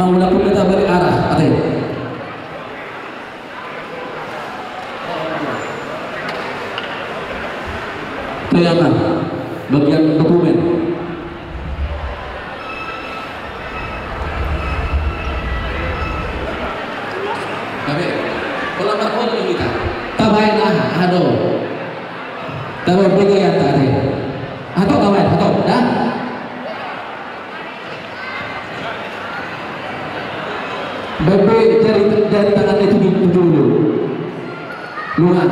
mau lakukan kita balik arah ada tayangan bagian dokumen kami kalau nak kita tabain aduh tabain bagian tadi atau tabain atau dah Bebe dari tangan itu dulu luar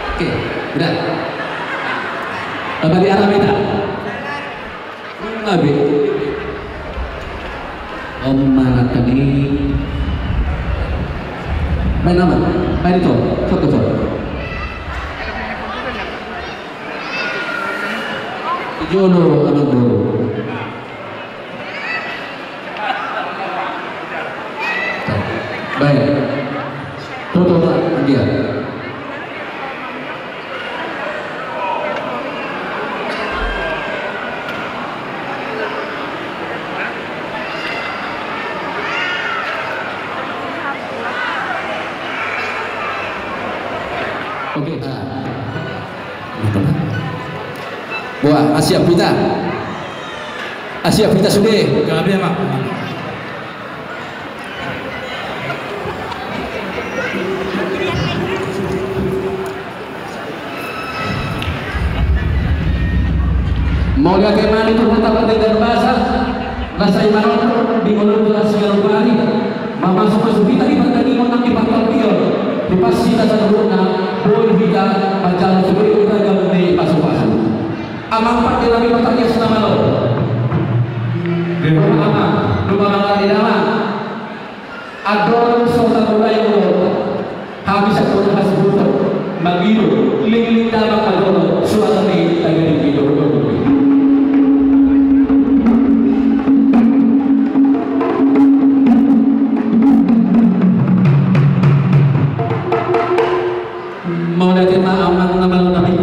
oke udah balik arah kita nabi om mana tadi main nama main itu foto jono abang dulu baik foto dia oke buah Asia Prita sudah Gabi mak mau lihat kemana itu kata penting dan bahasa Imanol di mulut segala hari masuk ke subita di pertandingan menang di faktor tiga di pasti tak sempurna boleh kita baca sebelum kita gabung di pasu-pasu amang pak dalam pertandingan selama lo lupa banget di dalam adon sota mulai lo habis aku khas buto magido ling dalam adon suara ni lagi di video mau lihat amang nama nabi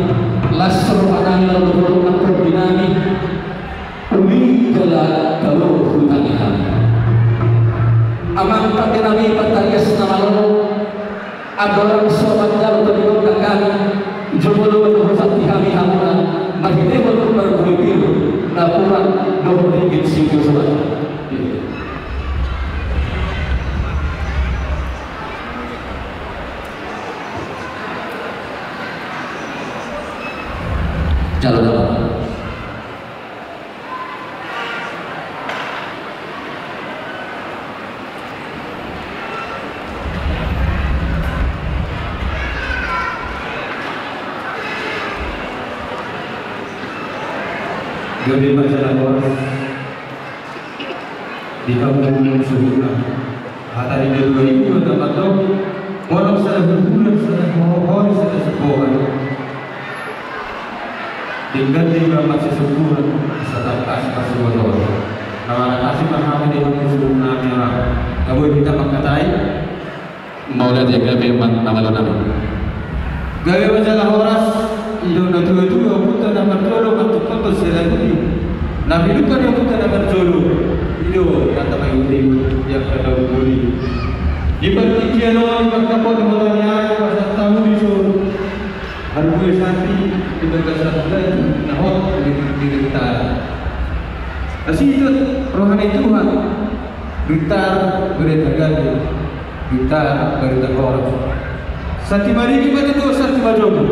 lasur panang lalu berumah koordinasi umi jalan kalau hutangnya amang pakai nabi patarias nama lalu adoran sobat jalan terlibatkan jumlah berhutang kami hamuna masih berumur berpikir laporan doa ringgit situ sobat jalan dalam Gabi masalah orang di kampung Suhuna hari ini 2000 dapat orang salah berbulan salah mohon salah sebuah tinggal masih sempurna setelah kasih bodoh nama kasih paham di dalam Suhuna merah kamu kita mengkatai mau lihat ya gabi nama lo nama gabi masalah orang Ilo na dua-dua puta na marjolo matukoto sila ini. Na bilukan yung puta na marjolo. Ilo kata may uling yang kada buli. Di partikian orang magkapot mo na niya sa tamu di sur. Harboy santi di bagasa na hot dirita. Kasi itu rohani Tuhan. Ditar beritakan ditar beritakan. Sati marigi ba dito sati majogo.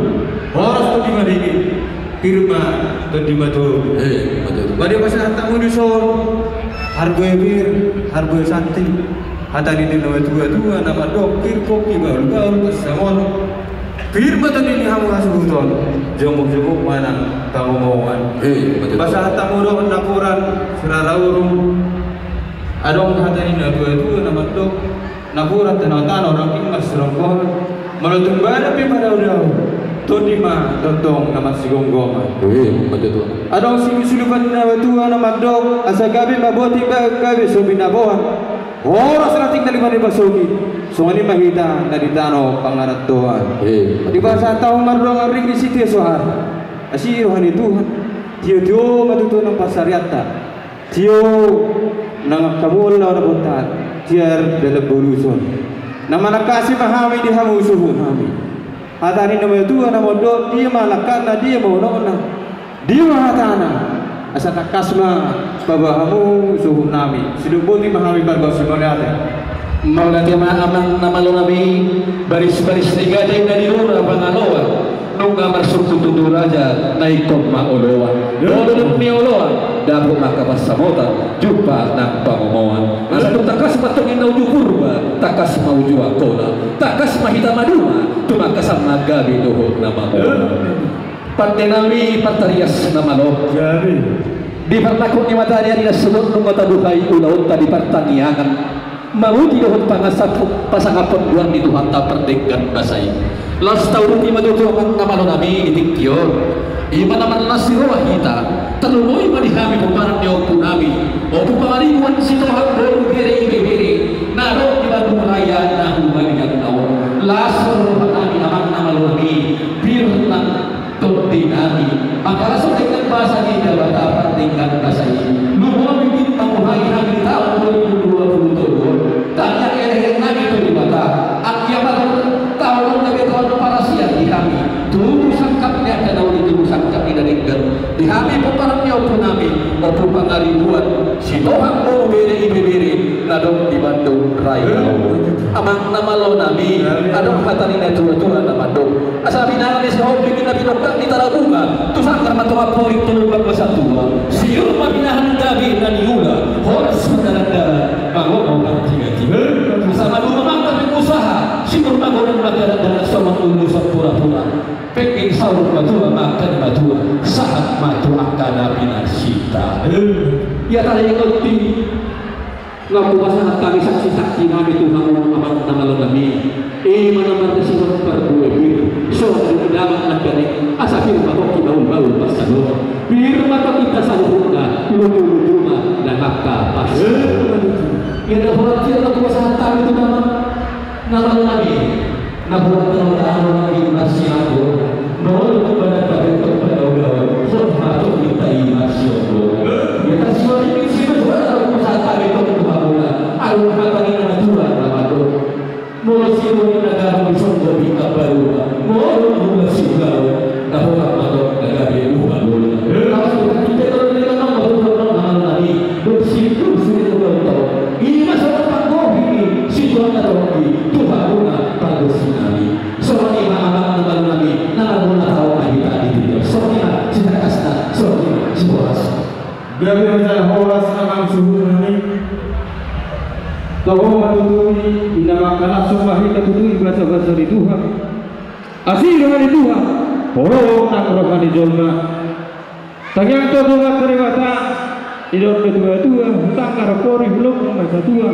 Horas to di marigi. Firma to di majogo. betul Bari pasal tamu di sol. Hargoy bir, hargoy santi. Hata di nama tua nama dokter kopi baru kesamon. Firma to di hamu hasuton. Jomok mana tamu mauan. betul Pasal tamu do napuran siraraurung. Adong hata di tua nama dok. Napuran tanah orang imas serongkol. Malutung bada pi pada udah todi mah tontong nama si gonggoma betul adong si sulupan nama tua nama dok asa gabi maboti gabi sobi naboan horas nating dari mana basogi songani mahita dari tano pangarat Tuhan di bahasa tahu mardong ring di situ sohar asi rohani Tuhan Dio dio matuto ng pasariata. Dio nang kamul na nabutan. Tiar dalam buluson. Nama nakasi mahami di hamusuhu kami. Hatani nama itu nama do dia malakana dia mau nona. Dia mahatana. Asa nakasma baba hamu suhu nami. Sidubuti mahami barba simolate. Maulati amang namalo nami baris-baris tiga day dari lura pangaloa nunga masuk tutur raja naikom maoloa dodok ni oloa dapat makapasamota jumpa nang pamomoan asa takas patungin na ujupurba takas mauju akola takas mahita maduma tumakas magabi dohok na mamoa pandenami patarias na manok di partakot ni matanya di nasunod nung mataduhay ulaw tadi pertaniangan mamuti dohon pangasap pasangapon buang di Tuhan tak perdekan basai las tahun ni madutuang namalo nami itikyor iman naman nasiro kita talunoy manihami pumarang niyo po nami o pumariwan si Tuhan bolu bere ibebere naro di bagong raya na humaligang taon lasor nami amang namalo nami birnang tundi nami makalasok dengan bahasa ni dabata perdekan basai lumo bibit panguhay nami taon 2027 tanya eleh nabi itu di mata akibat tahun nabi tahun para siang di kami tunggu sangkapnya ada naun itu sangkap di negeri di kami peparangnya pun nabi maupun pengaribuan si Tuhan mau beri ibeberi nadong di Bandung Raya amang nama lo nabi adong kata ni tua-tua nama dong asal binara ni sahau bikin nabi dokter di Tarabunga tu sangkar matua porik tulung bahasa tua siur mabinahan gabi dan yula horas mendarat bangun sama dulu memang usaha sikur bangunan negara dan sama urusan pura-pura pengen sahur batu makan batu saat matu akan binasita ya tadi ngerti ngaku pasangan kami saksi-saksi kami Tuhan abang nama kami mana sikur berdua so dalam negara asal batok bau-bau pasal bir mata kita sahurna lupa dan maka pas ya dapat dia aku pasangan kami itu nama nabi nabuat nama nabi masih aku nol kepada pada orang hormat kita masih aku ya kasih ini sih betul aku pasangan kami itu bahwa aku kata ini Tuhan nama tu mau siapa negara bersama kita baru mau masih kau dapat apa negara baru kalau kita kalau kita nama nabi bersitu ini masalah panggung ini situasi lagi Tuhan guna pada sinari soalnya anak nama nabi nama tahu kita di soalnya cinta kasih soalnya sebuah gabi masalah horas akan suhu nani tahu matutui dinamakan langsung mahir tutui bahasa di Tuhan asih dengan Tuhan oh tak rohani jolma tangyang to Tuhan kerewata idon kedua-dua hutang karapori belum masa tua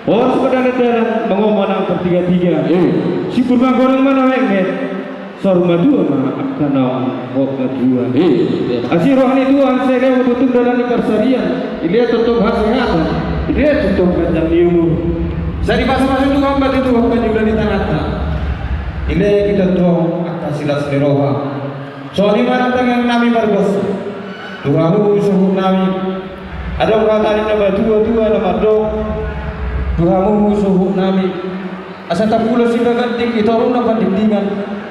orang sebenarnya dalam mengomonang bertiga-tiga si kurma goreng mana wengmet sorma dua mah akan ngok dua asih rohani Tuhan saya lewat tutup dalam persarian dia tutup hasilnya dia tutup panjang di umur saya di masa-masa Tuhan batu Tuhan kan juga di tengah-tengah ini kita tuh akan silas di roha soalnya mana tangan nami bargos Tuhan suhu nami ada orang tadi nama dua nama dong Tuhan suhu nami asal tak pula si bagantik itu orang dapat dindingan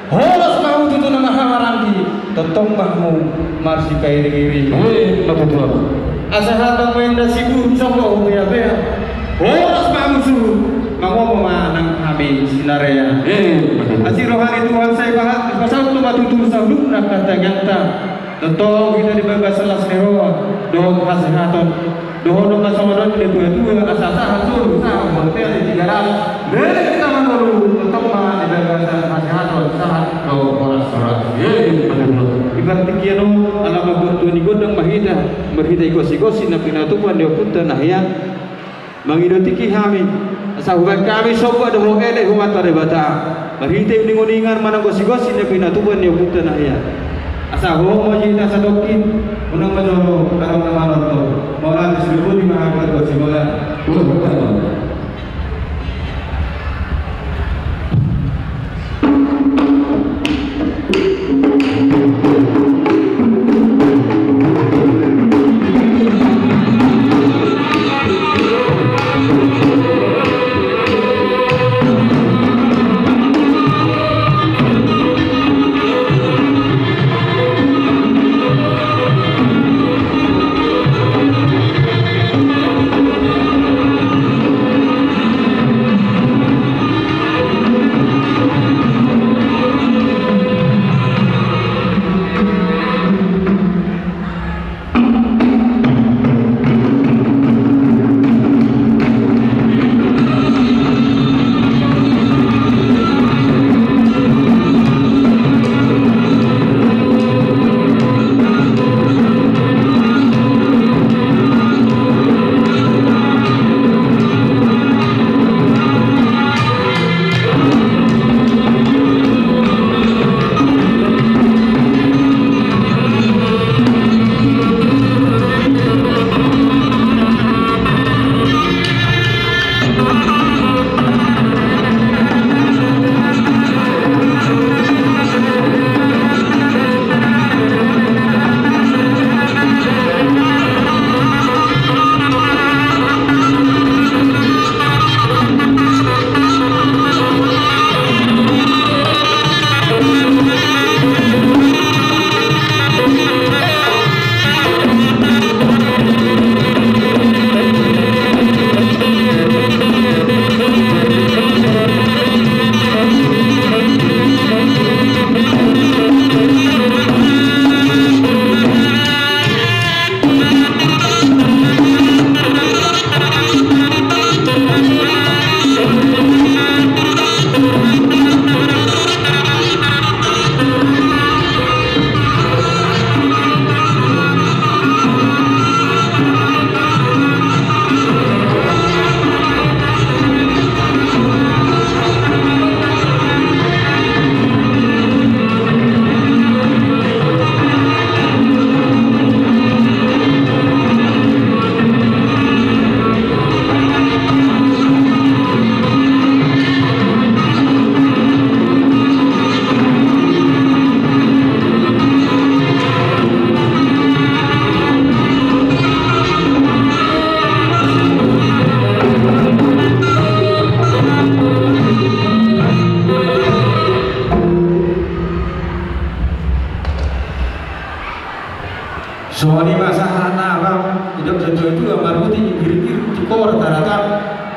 horas mau itu nama hamarangi tentang mahmu marsi kairi-kiri asal hatang main nasibu sokong ya bea horas mau suhu mau memanang kami sinarea asal rohani Tuhan saya bahas pasal tu batu tu sabuk nak kata nyata tentang kita dibaga selas neroa dohon hasihaton dohon nong kasawaran di tua-tua asasa hasul sah hotel di 300 beri kita menurut tentang mah dibaga hasihaton sah dohon orang surat ibarat kiano ala mabutu ni godang mahida merhida ikosi-kosi na pinatupan dia punta nahya mangidotiki kami asa huban kami sobo ada ho ele humat bata merhida ninguningan mana gosi-gosi na pinatupan dia punta nahya asa ho mo jita sa dokin unang manoro karang naman to mola disebut di mahabat ko simula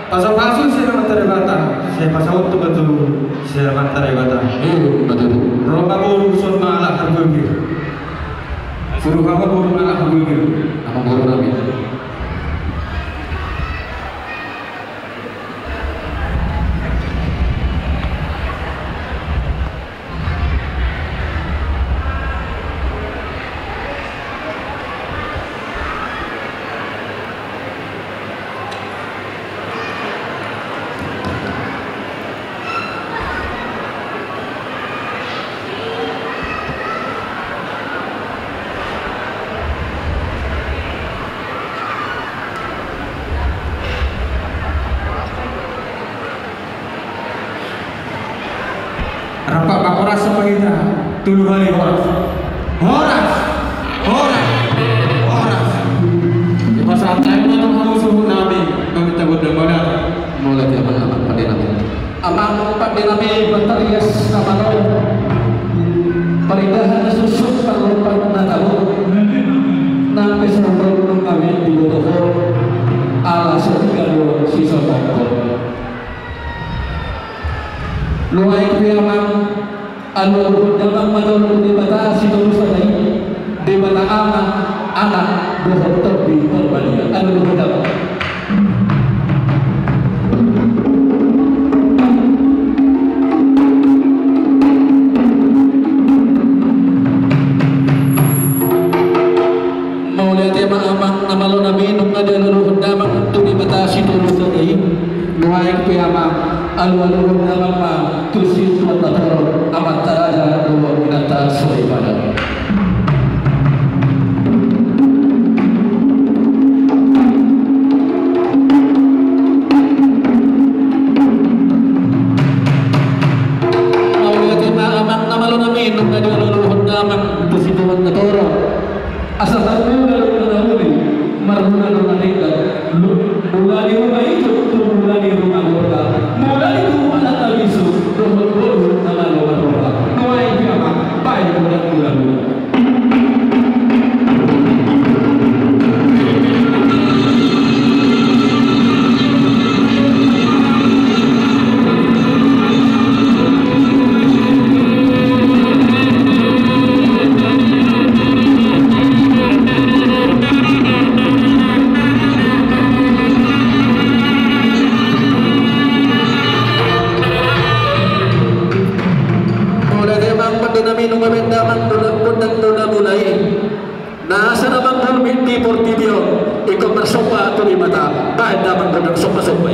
pasal kasus saya mantare bata, saya pasal waktu betul saya mantare bata. Betul. Roma buru sur malah harganya. Suruh kamu buru malah harganya. Apa baru nabi? Rapat Pak Horas sebagai tulu hari Horas. Di pasal saya itu musuh Nabi kami takut dengan Mulai dia mengamat pada nabi. Amang pada nabi berterias nama perindahan susuk perlupan natamu. Nabi sebelum kami dibutuhkan ala setinggal sisa pokok. Luai kuyamang anu dalam madul di bata situ sadai di bata anak dohor tebi berbalik anu dalam mau lihat ya amang nama lo nabi nung ada luruh damang tu di bata situ sadai luai kuyamang alu-alu dalam tusi tuan-tuan amat taraja dua binatang sesuai pada mau lihat amat nama lo nabi nung ada luruh damang tusi tuan-tuan asal tahu lalu marhuna lo nabi mulai rumah itu mulai rumah keluarga mulai itu anak tabisu roh nama lo keluarga mulai kiamat baik bulan nasa namang bulmin di portibio ikut bersopa atau di mata baik namang benar sopa-sopa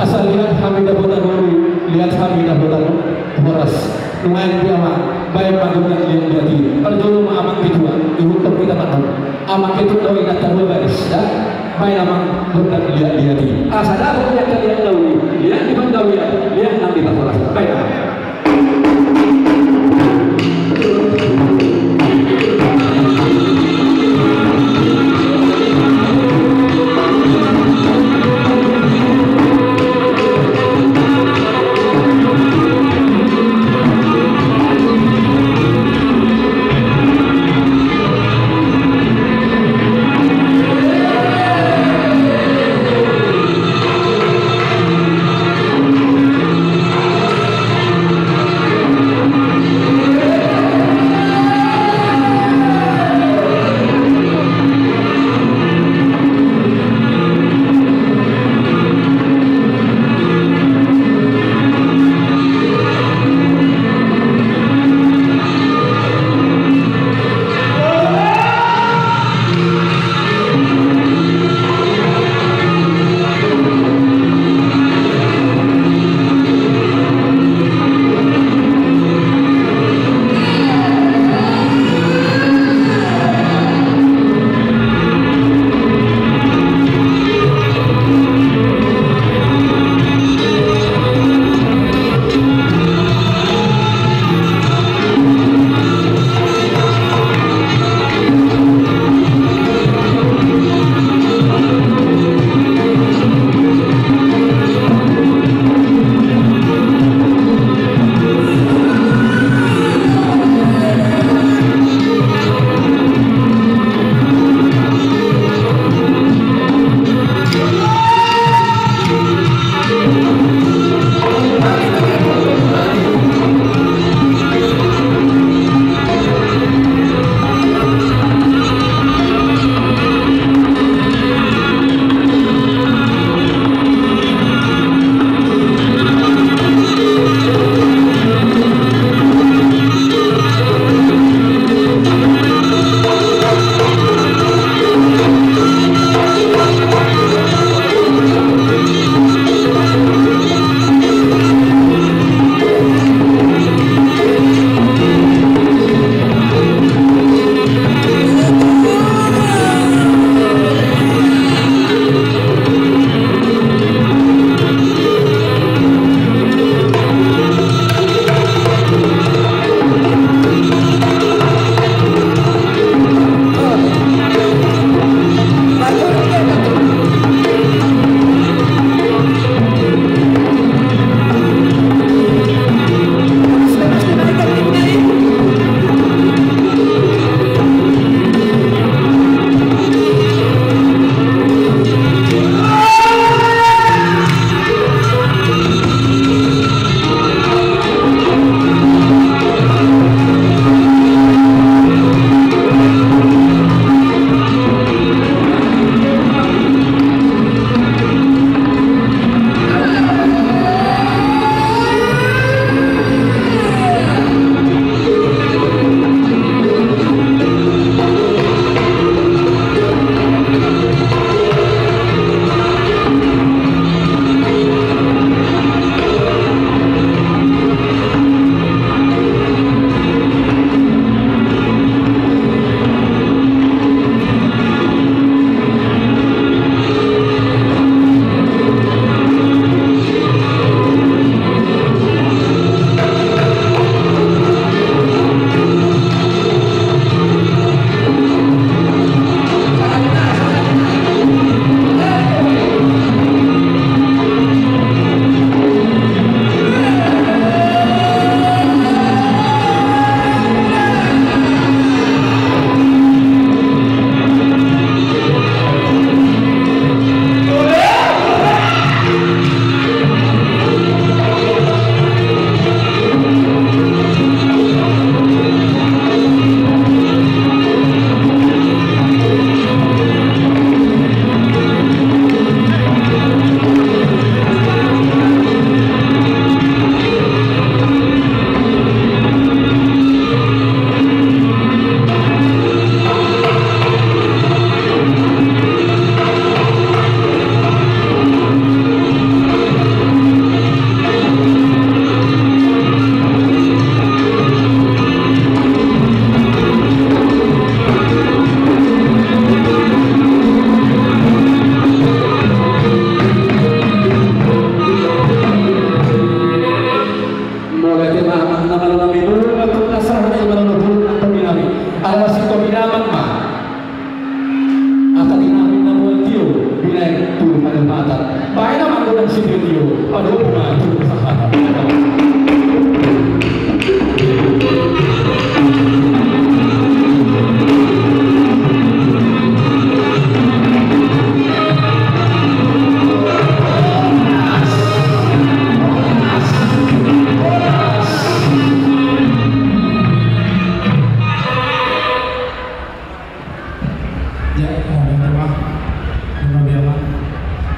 asal lihat hamidah bulan horas lumayan biama baik padukan yang jadi perjulu amat kedua dihukum kita tahu amat itu doi datang baris ya baik amang bukan lihat asal aku punya kalian dawi lihat di bawah dawi lihat nanti tak horas baik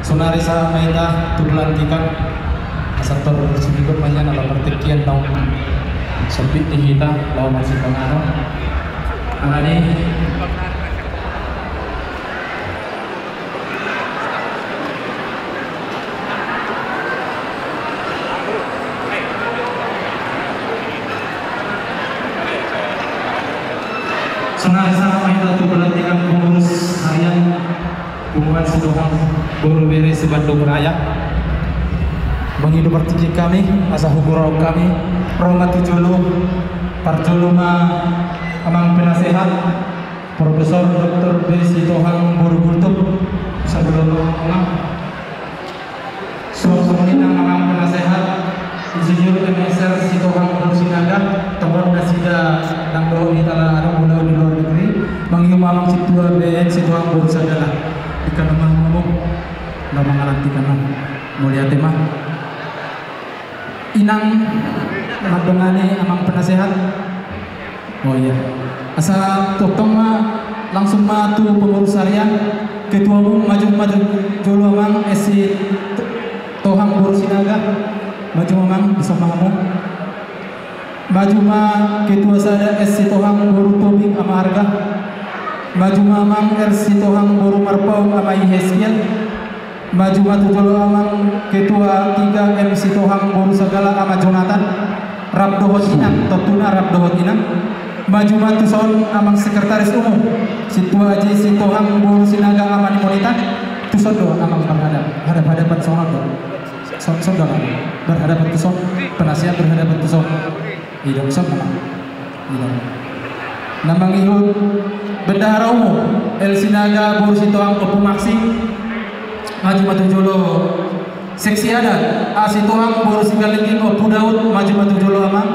Sonarisa maita tubulantikan asal bersikap banyak dalam pertikian tahun sempit dihita lawan masih pengaruh ini Sonarisa maita tubulantikan pengurus harian hubungan sedohang Boru Beres Bandung Raya menghidup arti kami asa hugurau kami Roma Tujulu Parjuluma amang penasehat Profesor Dr. B. Sitohang Boru Gultuk sebelum Suaminang amang penasehat Insinyur MSR Sitohang Boru Sinaga teman nasida nangdo itala ada mulau di luar negeri menghidup amang situa BN Sitohang Boru Sagala ikan ngomong lama ngalantikan mulia tema inang madongane amang penasehat oh iya asa totong langsung tu pengurus harian ketua umum maju jolo amang esi Tohang Boru Sinaga maju amang bisa mahamu maju ketua sada esi Tohang Boru Tobing ama harga maju mamang RC Tohang Boru Marpau amai Heskian maju matujolo amang ketua 3 MC Tohang Boru Sagala ama Jonathan Rabdohot Inang Totuna Rabdohot Inang maju matuson amang sekretaris umum situa aji si Tohang Boru Sinaga ama Nimonita tuson doang amang berhadapan soal do son doang berhadapan tuson penasihat berhadapan tuson idong son idong namang ihud Bendahara Umum El Sinaga Boru Sitohang Opumaksi maju matujolo seksi adat A Sitohang Boru Sigalingking Opu Daud maju matujolo amang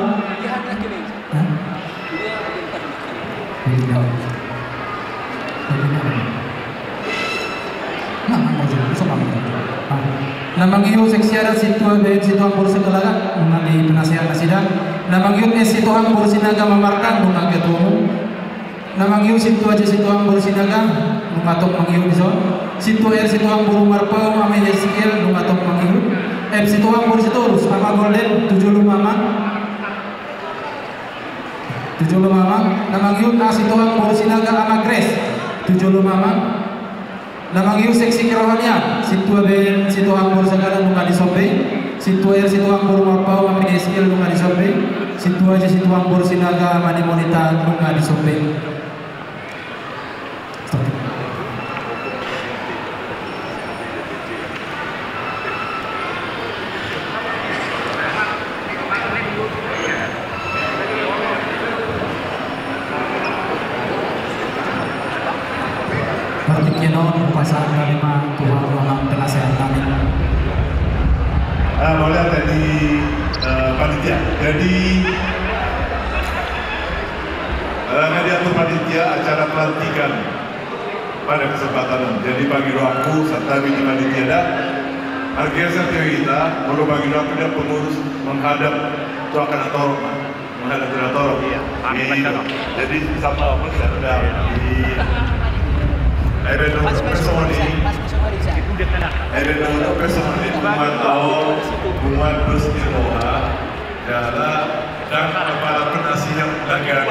namang iyo seksi adat Situa BN Sitohang Boru Sagala mengenai penasihat nasida namang iyo Sitohang Boru Sinaga Mamarkan bukan ketua umum namang iyo Situa aja Sitohang Boru Sinaga mengatok mangiyo diso Situa R Sitohang Boru Marpau ama Yeskiel mengatok mangiyo F Sitohang Boru Sitorus ama Golden 75 mamang namang iyo A Sitohang Boru Sinaga ama Grace 75 mamang namang iyo seksi kerohanian Situa BN Sitohang Boru Sagala nunga disobe Situa R Sitohang Boru Marpau ama Yeskiel nunga disobe Situa aja Sitohang Boru Sinaga ama Nimonita nunga disobe pasal kelima Tuhan Tuhan penasehat kami. Boleh dari panitia. Jadi ngadiatur panitia acara pelantikan pada kesempatan. Jadi bagi doaku serta bini panitia dah. Harga kita perlu bagi doaku dia pengurus menghadap tu akan atorok, menghadap atorok. Jadi sama pun sudah di ada dua personil umat bersama adalah dan kepala penasihat negara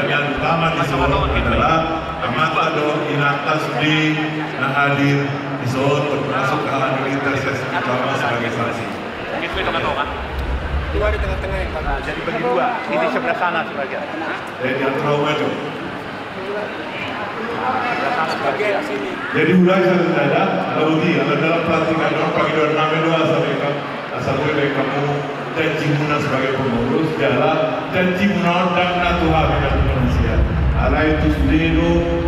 yang utama di Solo adalah Ahmad Ado Inatas di hadir di Solo termasuk hal kita utama sebagai saksi. Dua di tengah-tengah yang jadi bagi dua. Ini sebelah sana sebagian. Jadi yang terlalu maju. Jadi mulai saya ada Laudi dalam pelantikan pagi 26 asal boleh kamu janji munas sebagai pengurus jalan janji munas dan natural dengan manusia. Ala itu sendiri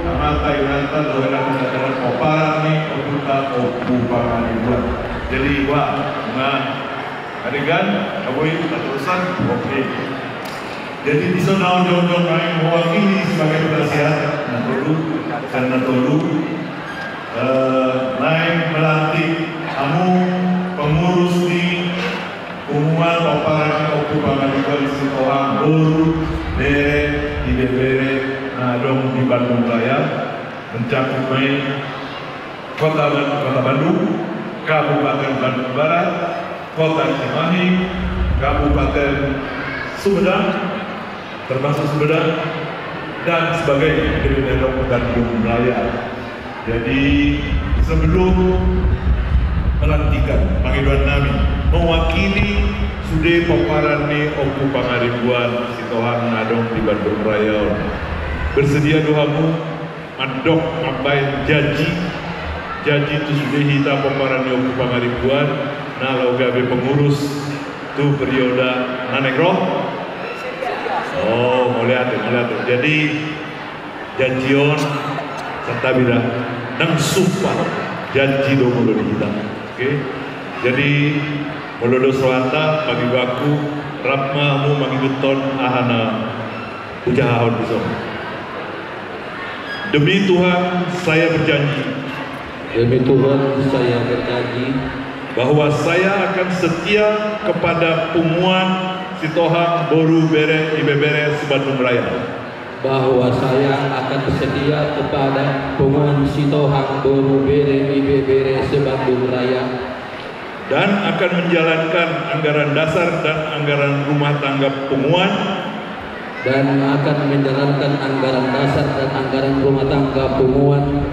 amal Thailand dan doa dan koparani obuta obu pangani buat. Jadi adegan aboi terusan oke. Jadi di sana jauh-jauh naik mewakili sebagai penasihat Natolu naik melantik kamu pengurus di umuman paparan oku pangadukan si orang baru bere di bere dong di Bandung Raya mencakup kota Bandung, Kabupaten Bandung Barat, Kota Cimahi, Kabupaten Sumedang, termasuk Sumedang, dan sebagainya di Bandung Raya. Jadi sebelum pelantikan panggilan Nabi mewakili sude paparan ni oku pangaribuan sitohan nadong di Bandung Raya bersedia doamu mandok mambain janji itu sudah hitam paparan ni oku pangaribuan nalau gabe pengurus tu periode nanek roh. Oh, melihat. Jadi janjion serta bila nang sumpah janji do mulo kita. Oke. Jadi mulo swata bagi baku rapma mu mangiduton ahana ujahahon bisa. Demi Tuhan saya berjanji. Demi Tuhan saya berjanji bahwa saya akan setia kepada pumuan Sitohang Boru Bere Ibebere Sebandung Raya. Bahwa saya akan setia kepada pumuan Sitohang Boru Bere Ibebere Sebandung Raya. Dan akan menjalankan anggaran dasar dan anggaran rumah tangga pumuan. Dan akan menjalankan anggaran dasar dan anggaran rumah tangga pumuan.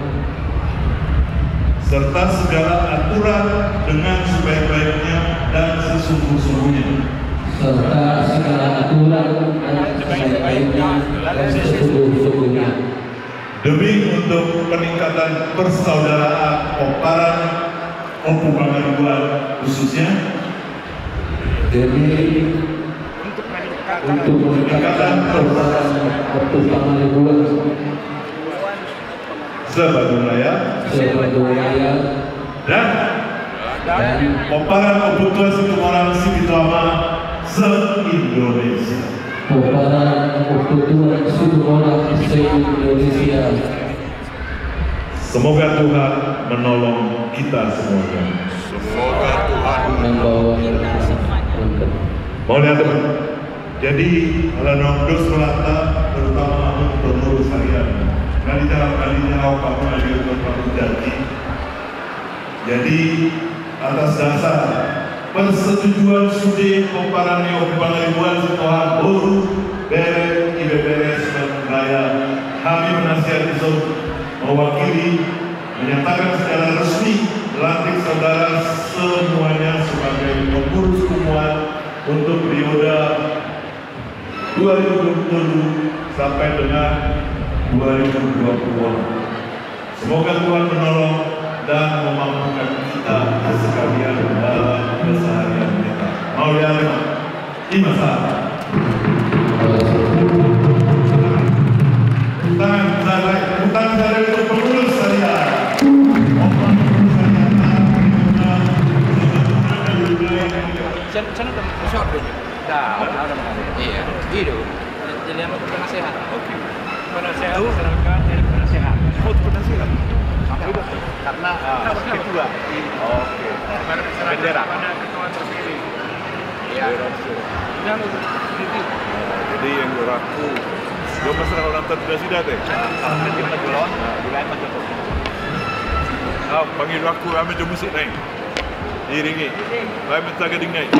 Serta segala aturan dengan sebaik-baiknya dan sesungguh-sungguhnya. Serta segala aturan dan sebaik-baiknya dan sesungguh-sungguhnya. Demi untuk peningkatan persaudaraan paparan oku pangaribuan khususnya. Demi untuk meningkatkan persaudaraan oku pangaribuan Sebandung Raya dan paparan oku Situmarang Sibitama se-Indonesia. Paparan oku Situmarang se-Indonesia. Semoga Tuhan menolong kita semuanya. Semoga Tuhan membawa mau lihat teman. Jadi alanong dos selata terutama untuk pengurus harian. Kali-kali kamu lagi untuk janji. Jadi atas dasar persetujuan studi paparan oku pangaribuan Sitohang Boru Bere Ibebere Sebandung Raya, kami penasihat Islam mewakili menyatakan secara resmi melantik saudara semuanya sebagai pengurus pumuan untuk periode 2020 sampai dengan 2020. Semoga Tuhan menolong dan memampukan kita sekalian dalam keseharian kita. Mau lihat Imasa. Tangan saya untuk pengurus saya. Sana udah short dulu. Udah. Iya. Itu. Jadi apa penasehat? Oke. Penasehat masyarakat dan penasehat. Penasehat. karena ketua. Oke. Bendera. Ketua terpilih. Iya. Jadi yang raku, yo masalah orang terpilih teh. Kita dulu, bulan apa tuh? Panggil aku kami jom musik naik. Iringi. Kami minta gading naik.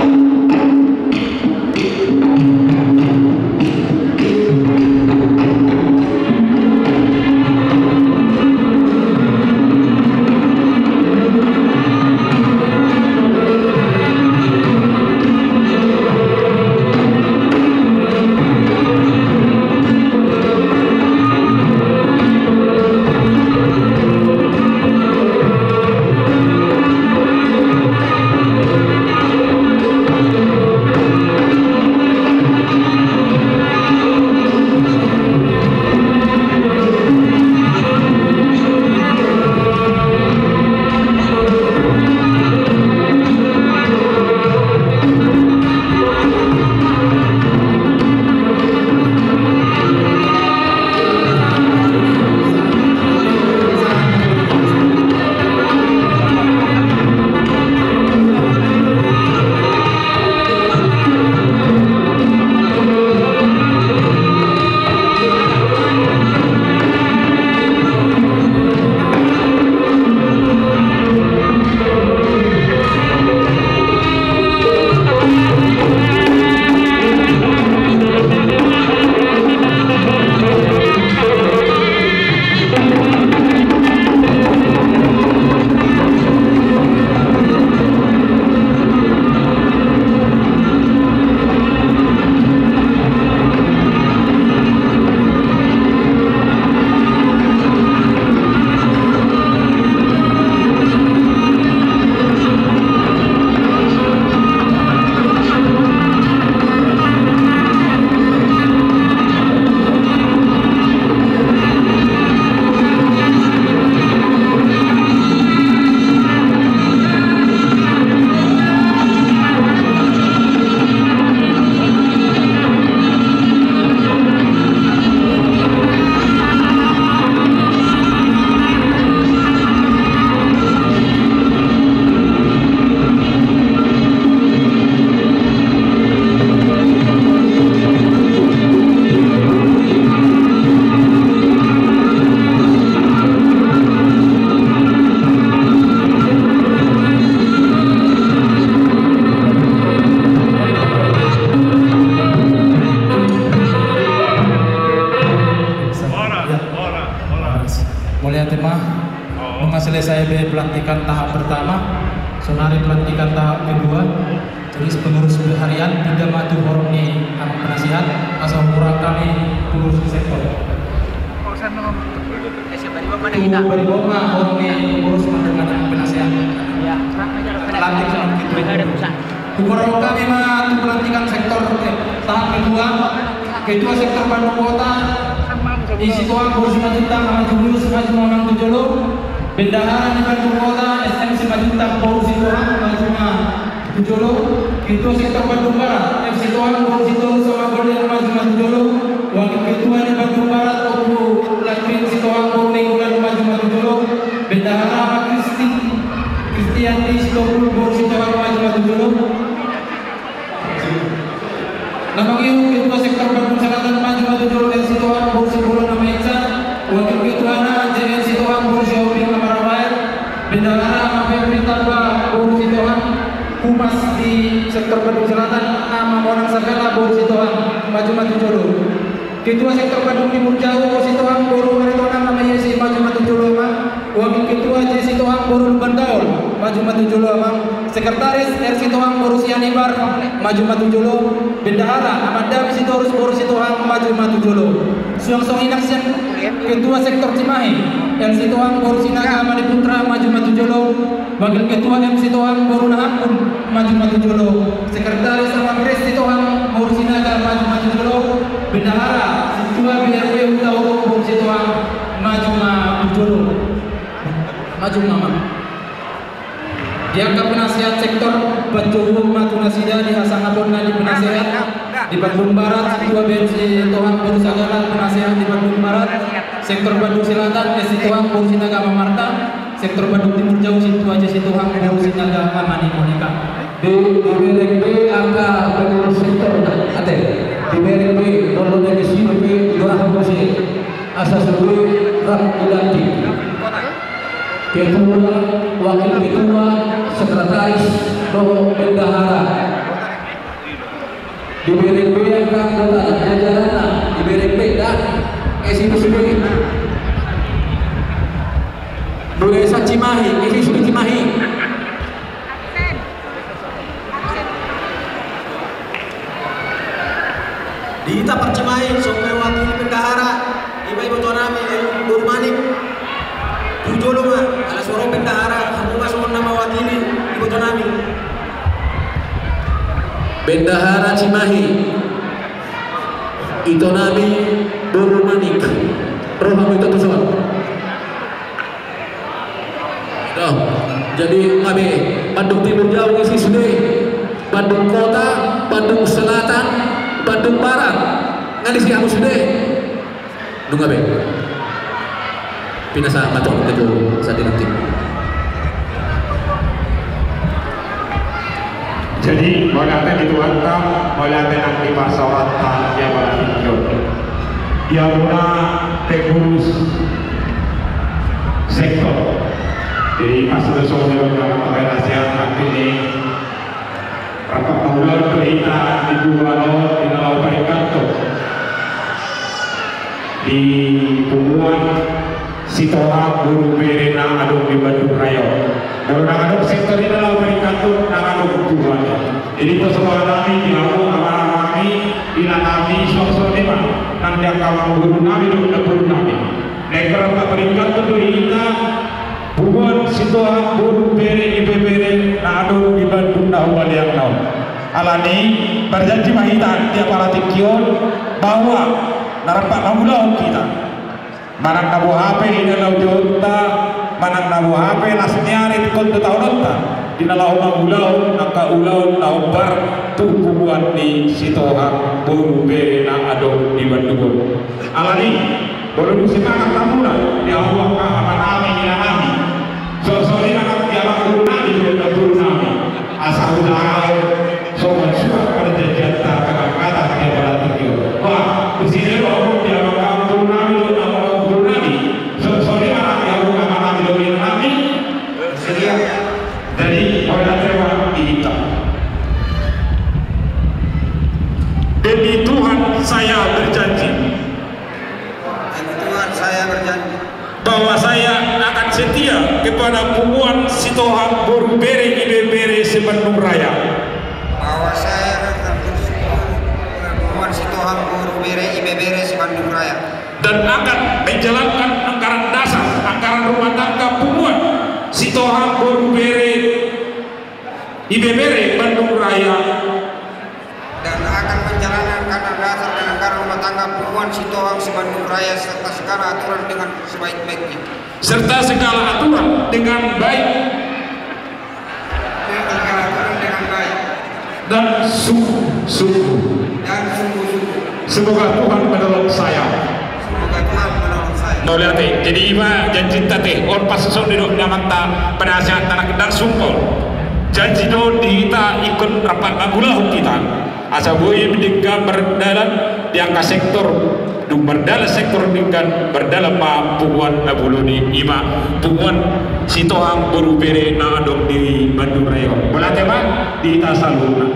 Mulia tema selesai pelantikan tahap pertama, sonari pelantikan tahap kedua. Jadi pengurus harian tidak maju forum ni amang penasihat asal kurang kami pengurus sektor. Tu beriboma forum ni pengurus dengan penasihat. Pelantik sama kita. Kurang kami mah tu pelantikan sektor tahap kedua. Ketua sektor Bandung Kota. Di situ pengurus Majuta sama Julius maju Mamang Tujolo. Bendahara di Bandung Kota SMC Majuta pengurus itu maju Tujolo. Ketua sektor Bandung Barat FC Toang pengurus itu sama Golden maju Tujolo. Wakil ketua di Bandung Barat Oku Lakwin Sitoang pengurus maju Tujolo. Bendahara Christian di Sitopul pengurus Sitoang maju Tujolo. Namanya ketua sektor Bandung Selatan maju Tujolo dan Sitoang pengurus Bulan nama Iksan. Wakil ketua JN Sitoang pengurus Yoping Amarawain. Bendahara Mafia Pritamba pengurus Sitoang. Humas di sektor Bandung Selatan nama orang Sakala Bor Sitoang maju Tujolo. Ketua sektor Bandung Timur Jauh Bor Sitoang Boru Maritonang nama Yesi maju Tujolo amang. Wakil ketua J Sitoang Boru Bandaul maju Tujolo amang. Sekretaris R Sitoang Boru Sianibar maju Tujolo. Bendahara Ahmad Dami Sitorus Boru Sitoang maju Tujolo. Suang-suang inaksian ketua sektor Cimahi R Sitoang Boru Sinaga Madi Putra maju Tujolo. Wakil ketua M Sitoang Boru Nahampun maju Tujolo. Sekretaris sama Pres Sitoang Boru Sinaga maju Tujolo. Bendahara ketua BRW Utau Boru Sitoang maju Tujolo. Maju nama. Dianggap penasihat sektor Banjuru Matunasida di Hasanabonna di penasihat di Bandung Barat, ketua BMC Tohang Boru Sagala penasihat di Bandung Barat, sektor Bandung Selatan Sitoang Boru Sinaga Mamarta, sektor Bandung Timur Jauh Situ aja Sitoang Boru Sinaga Amani Monika. Di BRB angka pengurus sektor ada di BRB Dolo Negesi di Dorah Bosi asas dulu Ram Ilanti. Ketua, wakil ketua, sekretaris, doa bendahara. Di BRB yang anggota jajaran di BRB dan SIP Desa Cimahi, SIP Cimahi. Di Ita Percimahi, sampai wakil bendahara, Ibu Tonami, Burmanik. Tujolo mah, ala suara bendahara, kamu masuk nama wakili Ibu Tonami. Bendahara Cimahi, Itonami Burmanik, Roham itu tuh. Jadi kami Bandung Timur Jauh isi sudah, Bandung Kota, Bandung Selatan, Bandung Barat, nggak sih kamu sudah, nunggu be. Pinasa macam itu saat nanti. Jadi mulai itu antam, mulai nanti pasawatan yang berhijau. Dia guna pengurus sektor. Jadi asal soal dalam penasihat ini rapat pengulang berita di dua di dalam perikatan di punggungan Sitohang Guru Berena Adung di Bandung Raya. Baru adung sektor ini dalam perikatan adung tujuannya. Jadi persoalan kami di lalu kami bila kami sosok lima nanti kawan guru kami dan guru kami. Negara perikatan itu kita hubungan Sitohang Guru Bere IPBR adung di Bandung Dahulu yang tahu. Alani berjanji mahitan dia para tikion bahwa narapat namulau kita. Manang nabu HP ina lau jonta, manang nabu HP nasnyari kontu taunonta. Dina lau mangulau, naka ulau naubar tukubuan di Sitohang Boru Berena Adong di Bandung. Alani, baru semangat tamuna di awak kahamanami ina nami. Sosori anak diamak guru nami juga guru nami. Asal udah sobat suka pada jajata kata-kata dia pada tikion. Wah, kesini loh diamak guru nami loh. Jadi orang terima kita. Demi Tuhan saya berjanji. Demi Tuhan saya berjanji. bahwa saya akan setia kepada Puguan Sitohang Borubere Ibebere Sebandung Raya. Bahwa saya akan Puguan Sitohang Borubere Ibebere Sebandung Raya. Dan akan menjalankan anggaran dasar, anggaran rumah tangga Puguan Sitohang Borubere Ibebere Bandung Raya. Dan akan menjalankan anggaran dasar dan anggaran rumah tangga Puguan Sitohang Sebandung Raya serta segala aturan dengan sebaik-baiknya. Serta segala aturan dengan baik. Dan sungguh-sungguh. Semoga Tuhan menolong saya. Mau lihat jadi iba janji tadi or pas so di nyaman ta penasihat tanah kedar sumpol janji do kita ikut rapat magulah kita asa boy meninggal berdalam di angka sektor du berdalam sektor dengan berdalam ma Puguan Abuluni iba Puguan Sitohang Borubere na adong di Bandung Raya boleh tema di Tasaluna.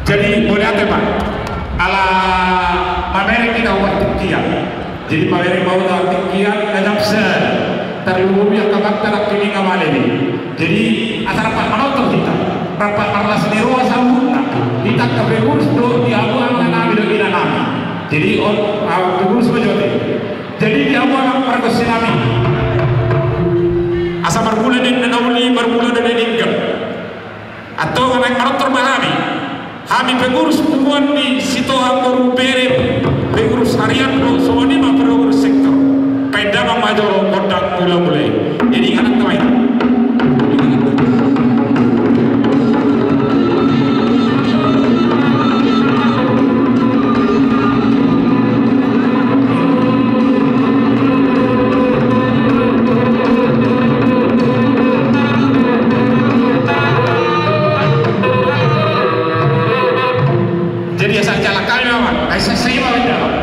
Jadi boleh tema ala Amerika kita waktu kia. Jadi paling mau tak kian kadang terlalu yang kabar terak kini ngamaleni. Jadi asal rapat menonton kita rapat parlas di ruang sambungan kita kebebus do di abuang nana bila bila nami. Jadi kebebus majote. Jadi di abuang perkosi nami. Asal berbulan di nanawli berbulan di ninggal. Atau anak menonton mahami. Kami pengurus Puguan di Sitohang Borubere pengurus harian do soalnya mah pengurus sektor pedang major kodak mulai jadi anak teman jadi asal calakan memang saya mau jawab.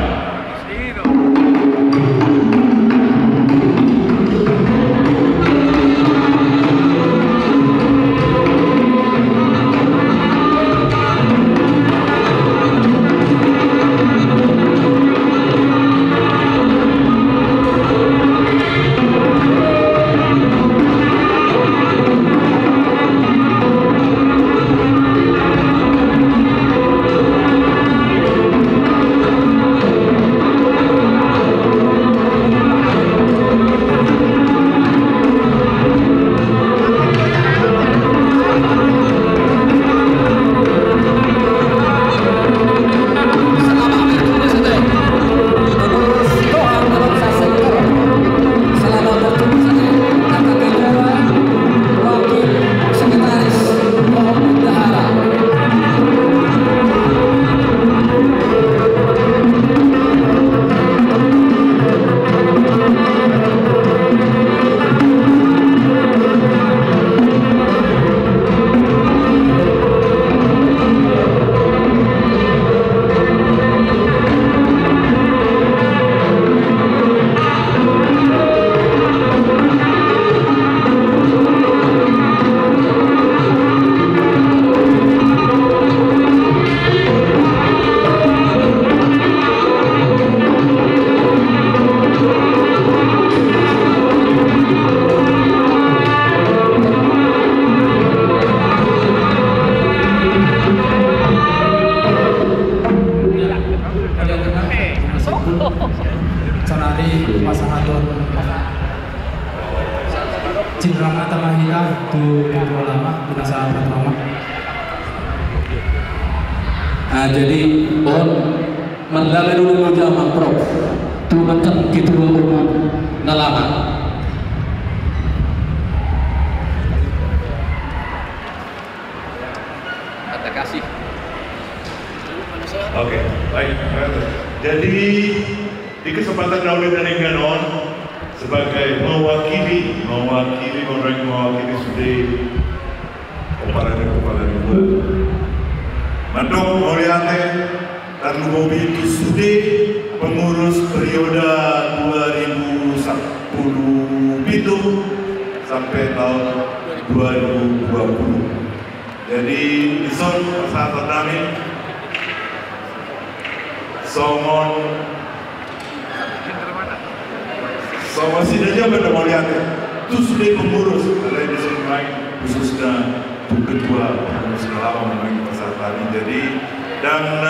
Cindrama Tamahia tu kedua lama binasa pertama. Jadi on mandala dulu jama prof tu macam gitu rumah nalama. Kata kasih. Oke, baik. Jadi di kesempatan Dauli dan Engganon sebagai mewakili sudah kepala dua Mandong Oriate dan Lubobi itu sudah pengurus periode 2010 sampai tahun 2020. Jadi ison saat kami somon bahwa sidanya pada mau lihat itu sudah pengurus ada di sini lain khususnya ketua pengurus lama mengenai pasar tadi jadi dan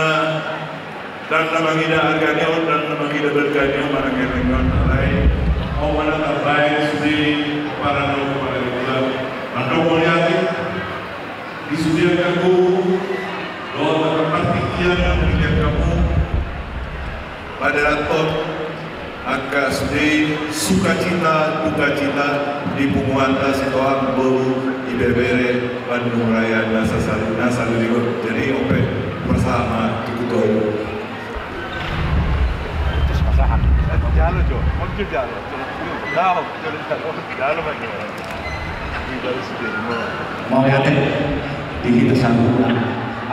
nama kita agaknya dan nama kita berkaitan mana kerengan lain mau mana terbaik di para nopo pada bulan mandor mau lihat disediakan kamu bahwa perhatian dengan kamu pada top akan sedih sukacita duka cita di Punguanta Sitohang Boru Ibebere Bandung Raya Nasa Luligo jadi oke bersama Tukuto terus masakan jalo jo mungkin jalo jalo lagi dari sini mau lihat di kita sambungan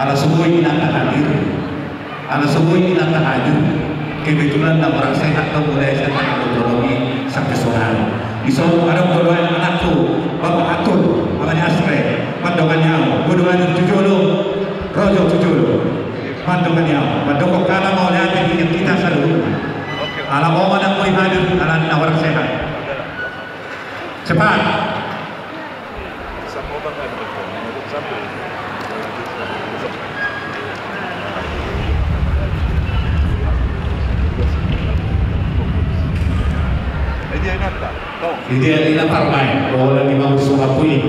ala semua ini nak hadir ala semua ini nak hadir kebetulan orang sehat atau mulai sehat ekonomi sampai sore. Bisa ada kedua anakku, bapak atur, makanya asre, pandangannya, budongan tujulu, rojo tujulu, pandangannya, pandang kalau mau lihat ini kita selalu. Alam orang yang mau hadir, alam orang sehat. Cepat. Hindi na parmay o lagi mga gusto kapuli.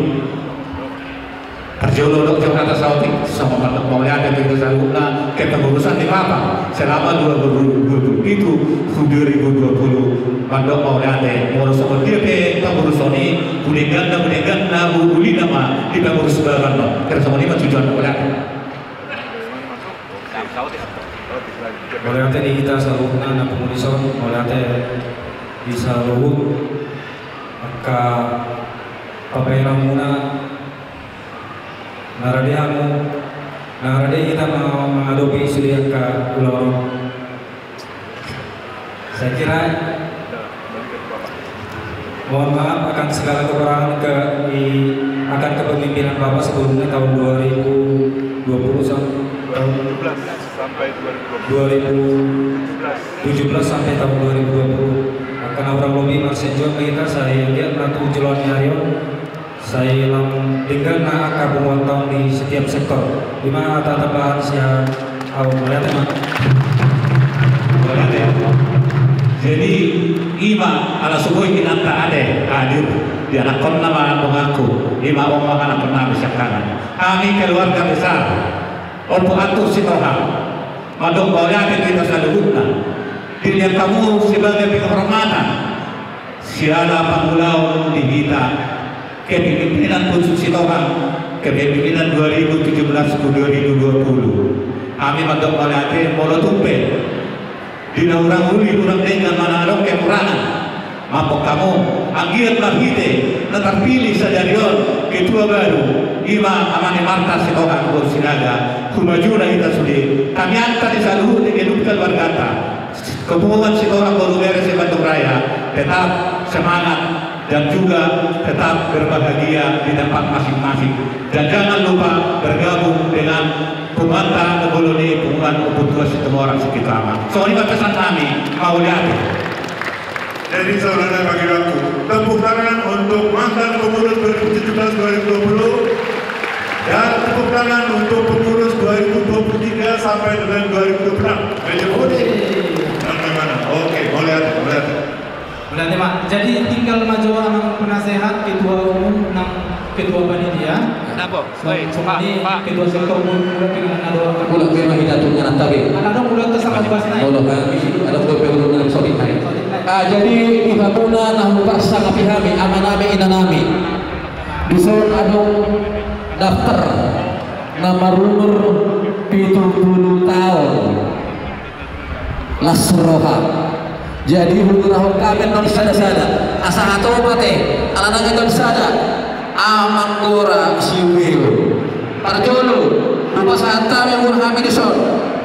Terjololok yung kata sautik sama mauliada kita saluna ke pengurusan di Papa selama 2020 itu 2020 mandok mauliada ngurus sama dia ke pengurusan ini boleh ganda buli nama di pengurus baran no karena sama ini tujuan mauliada. Mauliada ini kita saluna na pengurusan mauliada bisa luhut maka papairang muna narade kita mau mengadopi sudah ke ulama. Saya kira mohon maaf akan segala kekurangan akan kepemimpinan Bapak sebelumnya tahun 2020 sampai 2017 sampai tahun 2020. Karena orang lebih marsenjo kita saya lihat nanti ujulan nyarion saya tinggal nak kabung tahun di setiap sektor di mana tambahan saya melihat teman jadi ima ala subuh kita tak ada hadir di anak kon nama mengaku ima omong anak pernah bisakanan kami keluarga besar untuk atur Sitohang madong mauliada kita selalu dilihat kamu sebagai penghormatan siala pangulau di kita kepemimpinan khusus Sitohang kepemimpinan 2017 ke 2020 kami mandok malate molo tumpe dina urang uli urang dengan manarok kekurangan mapok kamu anggiat mahite terpilih sadarion ketua baru ima amane marta Sitohang Borsinaga kumajuna kita sudi kami angkat di saluhut hidupkan wargata Kepungan Sitohang Borubere Bandung Raya tetap semangat dan juga tetap berbahagia di tempat masing-masing dan jangan lupa bergabung dengan Pumanta Neboloni Pungan Uputua semua orang sekitar. Soalnya pesan kami mau lihat. Jadi saudara bagi aku tepuk tangan untuk mantan pengurus 2017-2020 dan tepuk tangan untuk pengurus 2023 sampai dengan 2026. Oke, boleh lihat. Berarti Pak, jadi tinggal maju orang penasehat, ketua umum, ketua panitia. Kenapa? Pak, ketua sektor umum dengan ada. Pulang ke mahidatunya nanti. Ada pulang ke sama bas naik. Ada pulang dengan solid naik. Jadi ibabuna nahu paksa ngapihami amanami inanami. Disuruh ada daftar nama umur 70 tahun. Nasroha. Jadi hubungan kami non sada asa atau mate alana non sada amanggora siwil parjolo rumah santa memur hamidison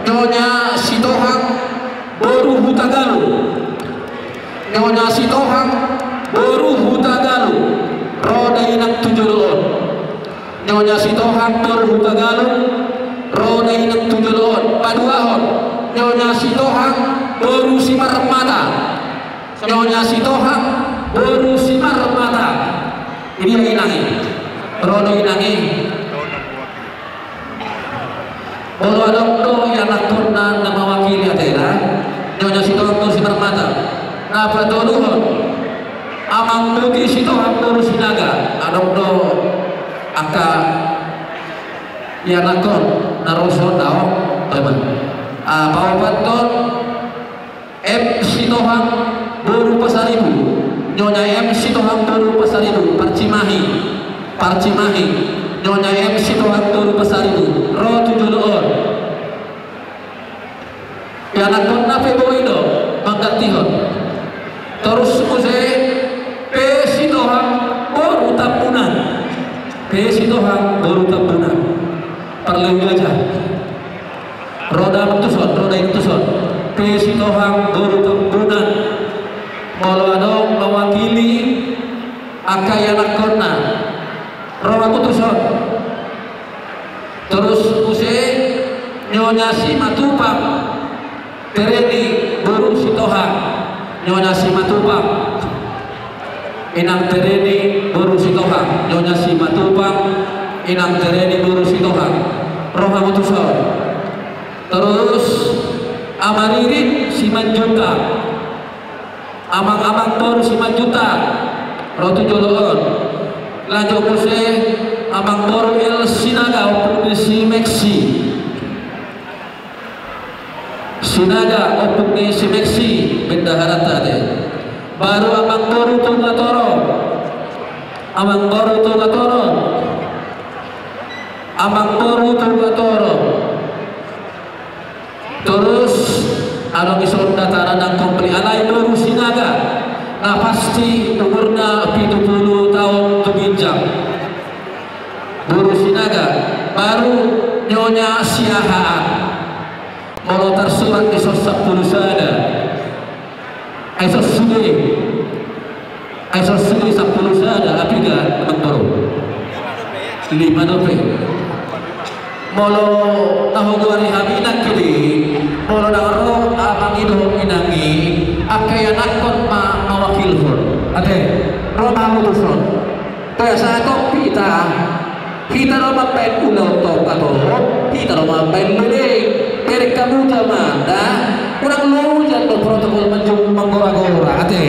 nyonya Sitohang Boru Hutagalu nyonya Sitohang Boru Hutagalu roda inak tujulon nyonya Sitohang Boru Hutagalu roda inak tujulon paduahon nyonya Sitohang Boru Simarmata Nyonya Sitohang Boru Simar Mata. Ini yang inangi Rono inangi Olo adokto yang nakuna na mawakili atela Nyonya Sitohang Boru Simar Mata. Na patuluhon amang mugi Sitohang Boru Sinaga adokto aka yang nakon naruson tau teman pawapaton M Sitohang Boru Pasaribu Nyonya M Sitohang Boru Pasaribu Parcimahi Nyonya M Sitohang Boru Pasaribu Ro 7 doon yang nakon na Feboido Manggatihon terus kuse P Sitohang Boru Tampunan P Sitohang Boru Tampunan perlu aja roda tuson P Sitohang Boru Tampunan Molo adong mewakili akayanak kona Roma Kutuson terus use Nyonya Simatupang Tereni Boru Sitohang Nyonya Simatupang Inang Tereni Boru Sitohang Nyonya Simatupang Inang Tereni Boru Sitohang Roma Kutuson terus Amaririn Simanjuta Amang-amang Boru Simanjuta Rotu Joloon lanjut kuse amang Boru El Sinaga opuk si Meksi Sinaga opuk si Meksi bendahara tadi baru amang Boru Tungatoro amang Boru Tungatoro terus ada misal dataran dan kompli alai Boru Sinaga nah pasti umurna 70 tahun tuginjang Boru Sinaga baru Nyonya Siahaan kalau tersurat di sosok tulisada Aisos Suli 10 sada apiga Baru 5 dope molo tahu gari haminak kili molo daro amang idong inangi akaya nakon mawakilhon ate Roma Mutuson kaya sa ato kita Roma pen ulaw to kato kita Roma pen muling perik kamu jamanda kurang lujan do protokol menjung menggora-gora ate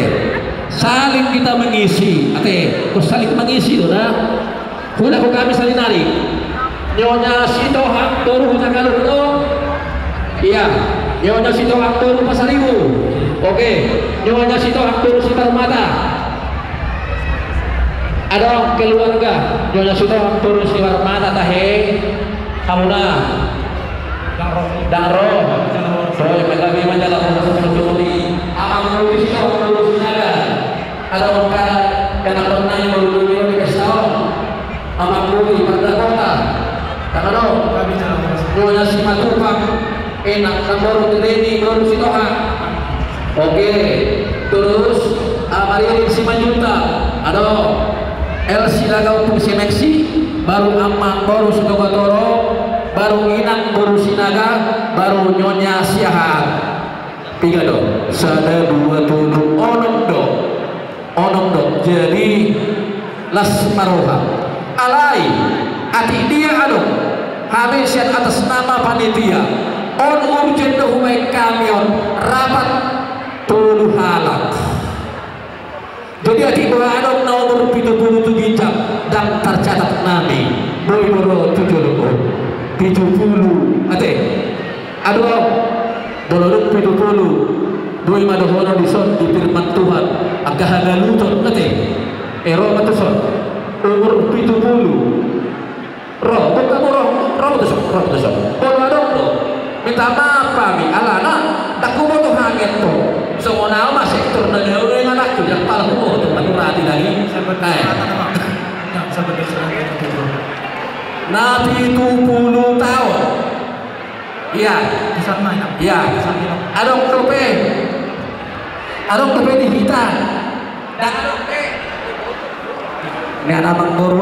saling kita mengisi ate kok saling mengisi na hula ko kami salinari Nyonya Sitohang Boru Tagalog no? Iya, Nyonya Sitohang Boru Pasaribu. Oke, Nyonya Sitohang Boru Simar Mata. Ada keluarga Nyonya Sitohang Boru Simar Mata tahe kamuna Daro Soy Megami Majalah Sumuli Amang Boru Sitohang Boru Sinaga. Ada orang yang pernah yang baru di Kestau Amang Boru pada kota Takano, Nyonya Simatupang, enak Boru Tereni Boru Sitohang. Oke, terus Amaririn Simanjuta, ada El Sinaga untuk si Meksi, baru Amang Boru Sitogatoro, baru Inang Boru Sinaga, baru Nyonya Siahaan. 3 dong, 1, 2, 7, onom dong. Jadi Las Maroha. Alai ati dia ado habisian atas nama panitia on urgent humai kamion rapat 10 halat jadi ati bawa ado nomor 77 jam dan tercatat nami Boyoro 70 ate ado boloruk 70 doi madohono dison di firman Tuhan agak hagaluton ate ero matuson umur 70 roh tuh kalau ada minta maaf kami alana tak kubo tuh hanget tuh semua nama sektor dan jauh dengan aku yang paling kubo tuh aku rati lagi Nabi 70 tahun iya iya adong tope di hitam dan tope ini ada amang boru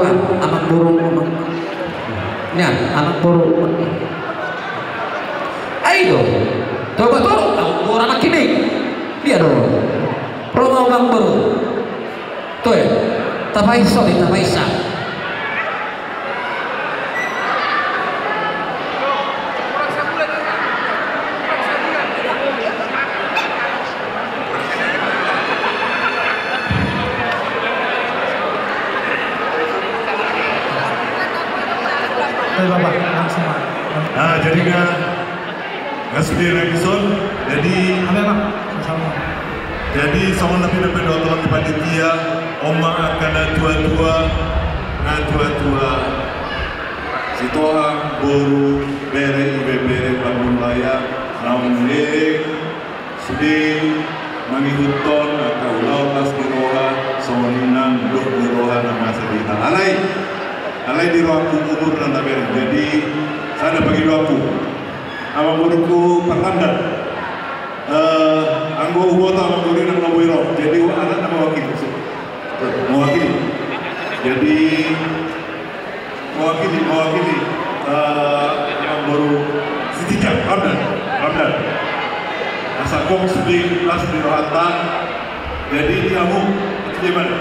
ini amang boru ayo coba orang kini dia dong Promo Bang Bro. Tuh ya, tapaiso di tapaisa. Bapak, langsung. Nah, jadi nggak sedih lagi son. Jadi Jadi sama lebih doa di panitia, oma akan tua-tua, situang boru bere ibe Bandung Raya, namun sedih mangihuton atau lautas diroha, soninang dok diroha nama sedita. Alai di ruangku umur dan tabir. Jadi saya bagi doaku, abang boruku pertanda. Anggo ubota mengguri nama wiro, jadi anak nama mewakili. Jadi mewakili yang baru sedikit Ramdan. Asa kong sedih las di rohatan. Jadi kamu itu gimana?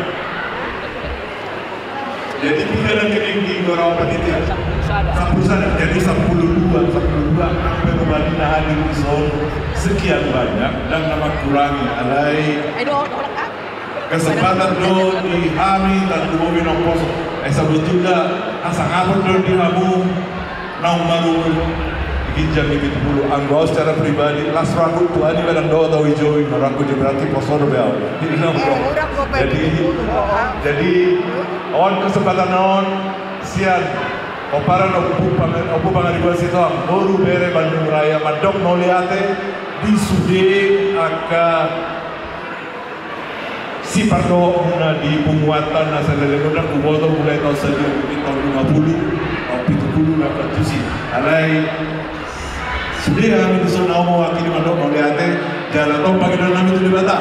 Jadi pikiran kening di gorong panitia. Sampusan jadi 10 sampai kembali hadir di zon sekian banyak dan nama kurangi alai kesempatan do di hari dan dua minum pos sebetulnya asang apa do di hamu naung baru ginjam itu dulu anggo secara pribadi las ragu tuani kadang do atau hijau ragu berarti posor beau jadi on kesempatan on sian oparan opu pangaribuan situ baru bere Bandung Raya madok noliate di sude aka si pardo na di penguatan asal dari kodang kuboto mulai tahun tahun 50 atau 70 na tusi alai sude kami di sana mewakili madok noliate jalan tong pagi dan kami tu dibata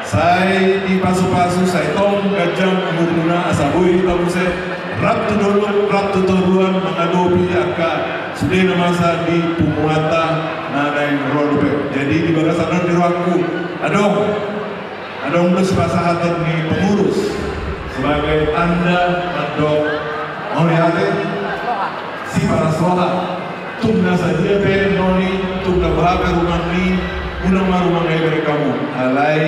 saya di pasu-pasu saya tong gajang umurna asabui tahu saya Rap tu turuan mengadopi aka sudah masa di penguatan nadai rodope. Jadi di barisan di ruangku adong plus pasahatan di pengurus sebagai tanda adong melihatnya si para soha tungna saja pen noni tungna berapa rumah ni unang rumah dari kamu alai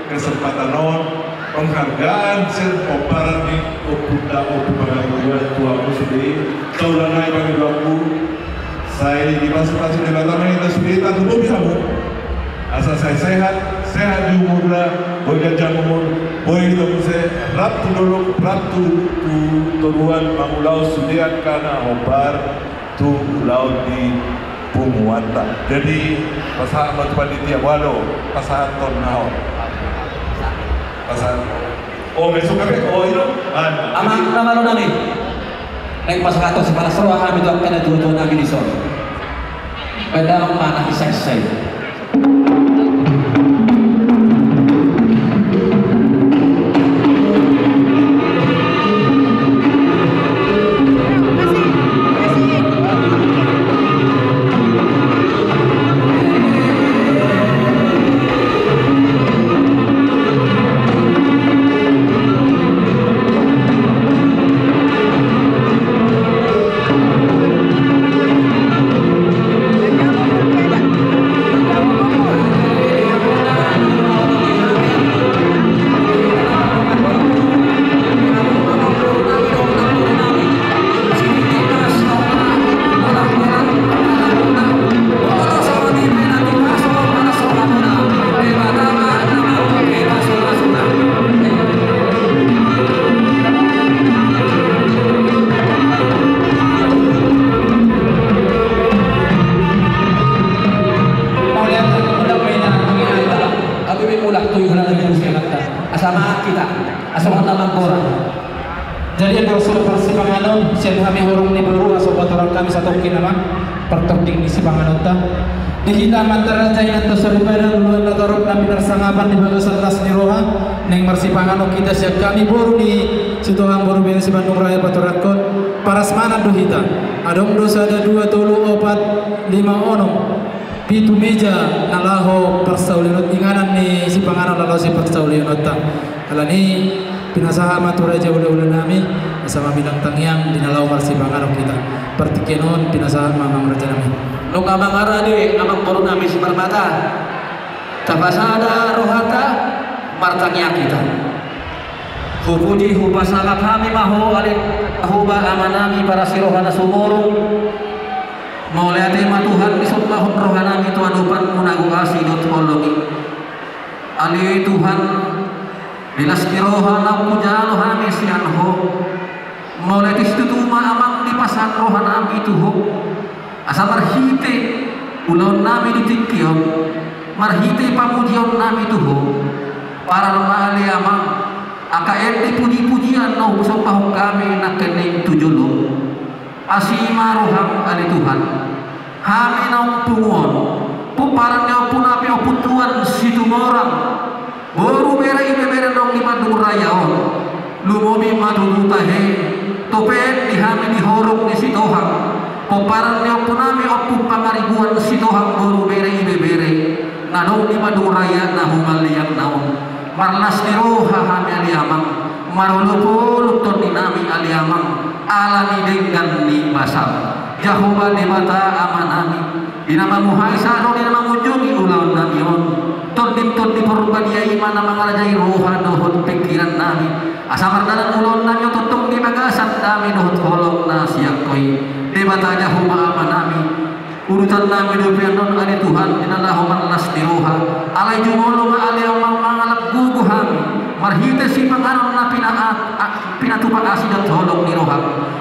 kesempatan non penghargaan serpoparan ni oputa penghargaan tua musudi saudara naik bagi doaku saya di masa-masa di Batam ini tersebut tak tubuh kamu asal saya sehat di umurnya boleh jam umur boleh itu saya rap tu turuan mangulau sudian karena obar tu laut di Pumuatan jadi pasahan panitia walau pasahan ton naon besok kami itu amang nama nami naik pasang atas para seruah kami itu akan ada dua nami di sana pada mana kisah kita siap kami baru di situang baru beri Bandung Raya Baturakot paras mana dohita adong dosa ada 2 tolu 4 5 ono pitu meja nalaho persaulinot inganan ni si pangarap nalaho si persaulinot ta kala ni pinasaha matura raja ula-ula nami sama bilang tangyang dinalau marsi pangarap kita partikenon pinasaha mamang raja nami nung amang arade amang puro nami si Parmata tapasada rohata martangya kita hupuji hupasala kami maho alit huba amanami para sirohana sumurung mauliate matuhan isot mahon rohanami tuadupan munagu asidot hologi ali Tuhan bilas kirohana kujalo hami sianho mauliate situtuma amang dipasan rohanami tuho asa marhite ulon nami ditingkion marhite pamujion nami tuho para maali amang akaen dipuji-pujian no usap pahong kami nakening tujulo asima roham ali Tuhan kami naung pungon puparan nyaw punapi o putuan situ morang boru bera ibe bera nong lima durayaon lumomi madudutahe topet dihami dihorong di sitohang puparan nyaw punami o pupangaribuan sitohang boru bera ibe bere nanong lima duraya na humaliang naon marlas niroha hami aliamang marulupuluk ton dinami aliamang alami dengan ni basam Jahoba di mata amanami dinama muhai saro dinama munjungi ulaun namion ton di perbadiai mana mangarajai roha dohot pikiran nami asamar dalam ulaun nami tutung di bagasan nami dohot holong nasiakoi di mata Jahoba amanami urutan nami dopianon ali Tuhan dinalahu marlas di roha alai jumolo ma ali amang mangalap guguhan marhite si pangaron na pinatupak asidat holong ni roha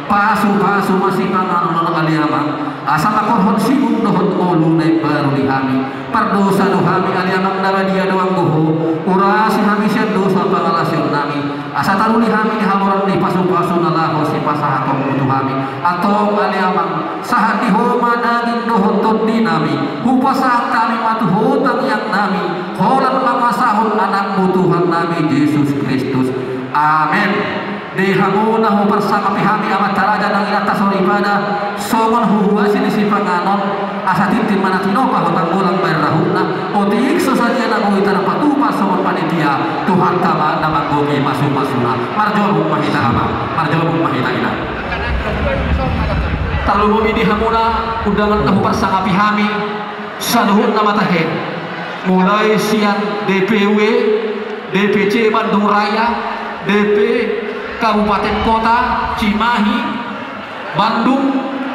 pasu masih pangaron na aliyamang asa makorhon sibuk dohot olu na baru dihami pardosa dohami aliyamang na dia doang guho urasi hami siya dosa pangalasyon nami asa taruli hami dihamoran di pasu na laho si pasahakong utuhami atong aliyamang sahat dihoma daging dohot di nami hupasahat kami matuhutang yang nami holat makasahon anak Tuhan nami Yesus Kristus amin dihamuna hu bersama pihami amat taraja nang inatas ibadah songon huwa sinisi panganon asa titim mana tinopa hotang ulang berrahuna otik sesaja namu itana patupa songon panitia Tuhan tama namang gogi masuna marjolung mahita ama marjolung mahita ina talumumi dihamuna undangan tahu bersama pihami sanuhun nama tahe mulai siang DPW DPC Bandung Raya DP Kabupaten Kota Cimahi Bandung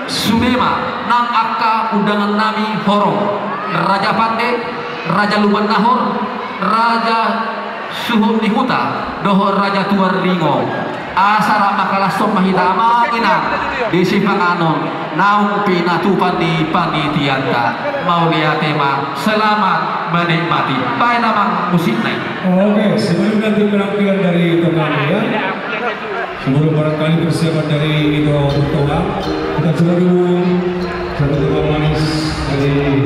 Sumema nang akka undangan nami horong Raja Pande Raja Luban Nahor Raja Suhum Nihuta dohor Raja Tuar Ringo asara makalasong mahitama ina di sipanganon naung pinatupan di panitianta mau lihat tema selamat menikmati baik namang musik naik. Oke, sebelum nanti penampilan dari kami ya sebelum barangkali persiapan dari itu Toa kita coba dulu satu manis dari